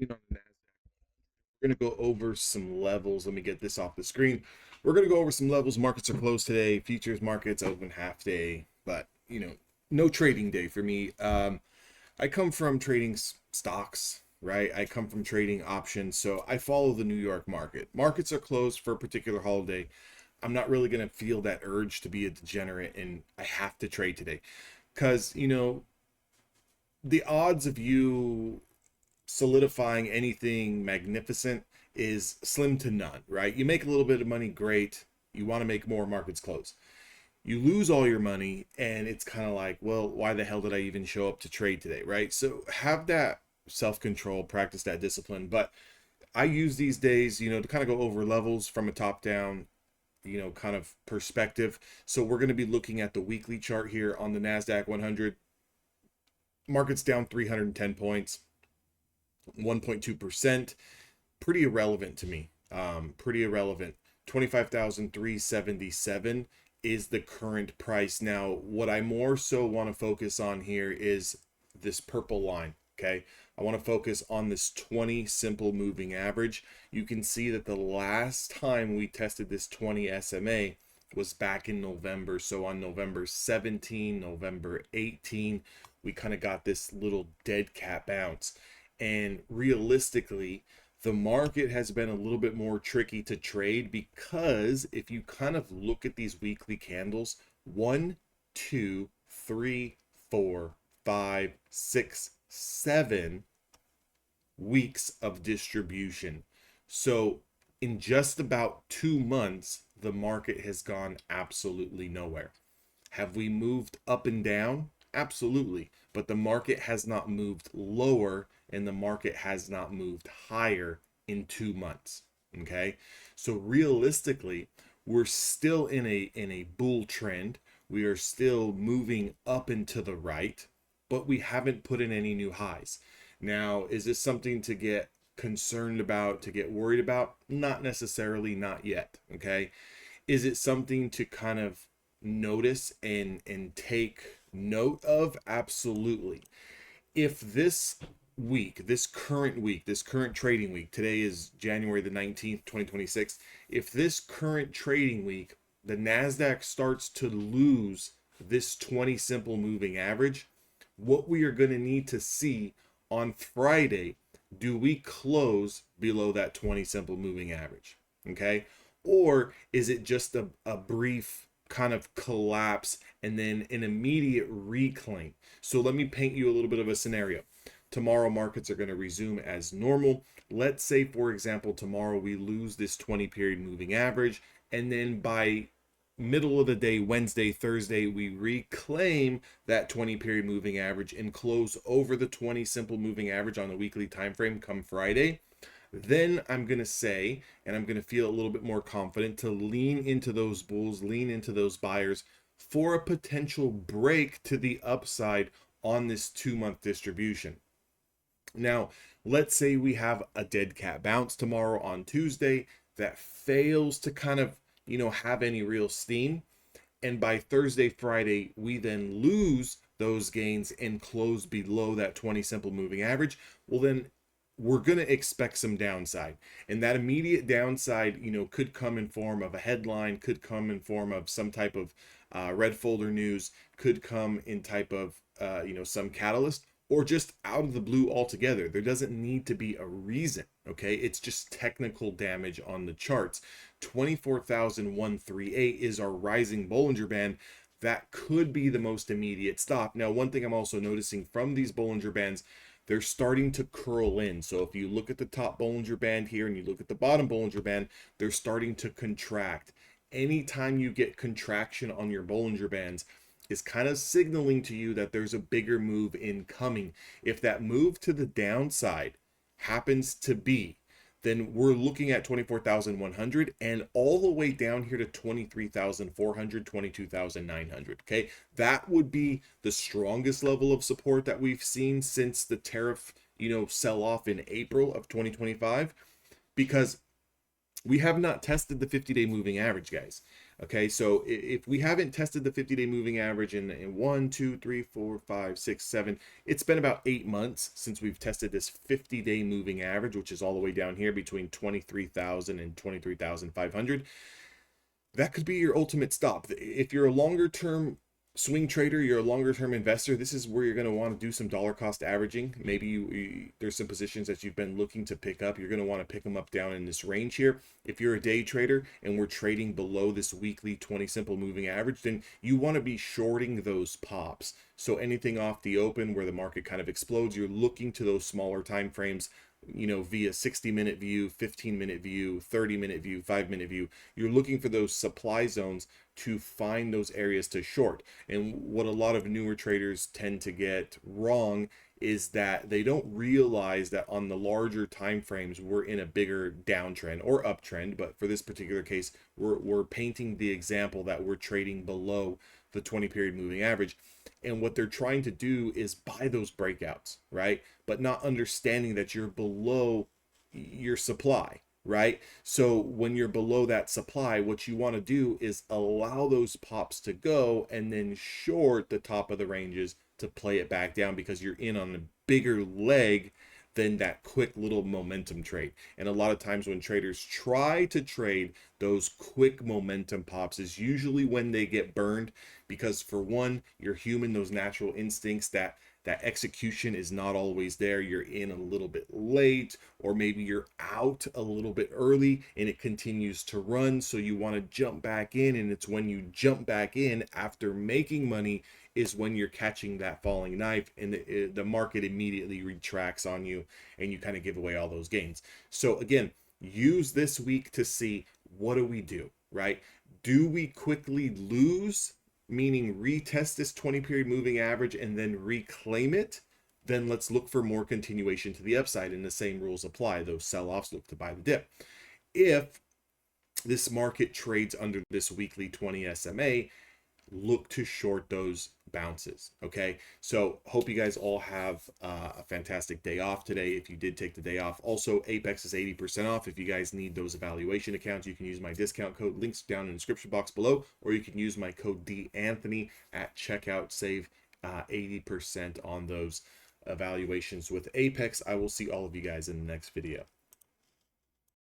On the Nasdaq. We're going to go over some levels. Let me get this off the screen. We're going to go over some levels. Markets are closed today. Futures markets open half day, but no trading day for me. I come from trading stocks, right? I come from trading options, so I follow the New York market. Markets are closed for a particular holiday. I'm not really going to feel that urge to be a degenerate and I have to trade today because the odds of you solidifying anything magnificent is slim to none, right? You make a little bit of money, great. You want to make more, markets close. You lose all your money, and it's kind of like, well, why the hell did I even show up to trade today, right? So have that self control, practice that discipline. But I use these days, to kind of go over levels from a top down, kind of perspective. So we're going to be looking at the weekly chart here on the NASDAQ 100. Market's down 310 points, 1.2%. Pretty irrelevant to me. Pretty irrelevant. 25,377 is the current price. Now, what I more so want to focus on here is this purple line. Okay. I want to focus on this 20 simple moving average. You can see that the last time we tested this 20 SMA was back in November. So on November 17, November 18, we kind of got this little dead cat bounce. And realistically, the market has been a little bit more tricky to trade because if you kind of look at these weekly candles, 1, 2, 3, 4, 5, 6, 7 weeks of distribution. So in just about 2 months, the market has gone absolutely nowhere. Have we moved up and down? Absolutely. But the market has not moved lower and the market has not moved higher in 2 months. Okay. So realistically, we're still in a bull trend. We are still moving up and to the right, but we haven't put in any new highs. Now, is this something to get concerned about, to get worried about? Not necessarily, not yet. Okay. Is it something to kind of notice and take note of? Absolutely. If this current trading week, today is January the 19th, 2026, if this current trading week, the NASDAQ starts to lose this 20 simple moving average, what we are going to need to see on Friday, do we close below that 20 simple moving average? Okay. Or is it just a brief kind of collapse and then an immediate reclaim? So let me paint you a little bit of a scenario. Tomorrow markets are going to resume as normal. Let's say, for example, tomorrow we lose this 20 period moving average, and then by middle of the day, Wednesday, Thursday, we reclaim that 20 period moving average and close over the 20 simple moving average on the weekly time frame come Friday. Then I'm going to say, and I'm going to feel a little bit more confident to lean into those bulls, lean into those buyers for a potential break to the upside on this 2 month distribution. Now, let's say we have a dead cat bounce tomorrow on Tuesday that fails to kind of, have any real steam. And by Thursday, Friday, we then lose those gains and close below that 20 simple moving average. Well, then we're going to expect some downside. And that immediate downside, could come in form of a headline, could come in form of some type of red folder news, could come in type of, some catalyst, or just out of the blue altogether. There doesn't need to be a reason, okay? It's just technical damage on the charts. 24,138 is our rising Bollinger Band. That could be the most immediate stop. Now, one thing I'm also noticing from these Bollinger Bands, they're starting to curl in. So if you look at the top Bollinger Band here and you look at the bottom Bollinger Band, they're starting to contract. Anytime you get contraction on your Bollinger Bands, is kind of signaling to you that there's a bigger move incoming. If that move to the downside happens to be, then we're looking at 24,100 and all the way down here to 23,400, 22,900. Okay, that would be the strongest level of support that we've seen since the tariff, sell off in April of 2025, because we have not tested the 50-day moving average, guys. Okay, so if we haven't tested the 50-day moving average in 1, 2, 3, 4, 5, 6, 7, it's been about 8 months since we've tested this 50-day moving average, which is all the way down here between 23,000 and 23,500. That could be your ultimate stop. If you're a longer term swing trader, you're a longer term investor, this is where you're going to want to do some dollar cost averaging. Maybe there's some positions that you've been looking to pick up. You're going to want to pick them up down in this range here. If you're a day trader and we're trading below this weekly 20 simple moving average, then you want to be shorting those pops. So anything off the open where the market kind of explodes, you're looking to those smaller time frames, via 60-minute view, 15-minute view, 30-minute view, 5-minute view. You're looking for those supply zones to find those areas to short. And what a lot of newer traders tend to get wrong is that they don't realize that on the larger time frames we're in a bigger downtrend or uptrend. But for this particular case, we're painting the example that we're trading below the 20 period moving average. And what they're trying to do is buy those breakouts, right? But not understanding that you're below your supply, right? So when you're below that supply, what you want to do is allow those pops to go and then short the top of the ranges to play it back down, because you're in on a bigger leg than that quick little momentum trade. And a lot of times when traders try to trade those quick momentum pops is usually when they get burned, because for one, you're human, those natural instincts, that execution is not always there. You're in a little bit late, or maybe you're out a little bit early and it continues to run, so you want to jump back in, and it's when you jump back in after making money is when you're catching that falling knife, and the market immediately retracts on you and you kind of give away all those gains. So again, use this week to see, what do we do, right? Do we quickly lose, meaning retest this 20 period moving average and then reclaim it? Then let's look for more continuation to the upside, and the same rules apply. Those sell-offs, look to buy the dip. If this market trades under this weekly 20 SMA, look to short those bounces. Okay, so hope you guys all have a fantastic day off today, if you did take the day off. Also, Apex is 80% off. If you guys need those evaluation accounts, you can use my discount code, links down in the description box below, or you can use my code DAnthony at checkout. Save 80% on those evaluations with Apex. I will see all of you guys in the next video.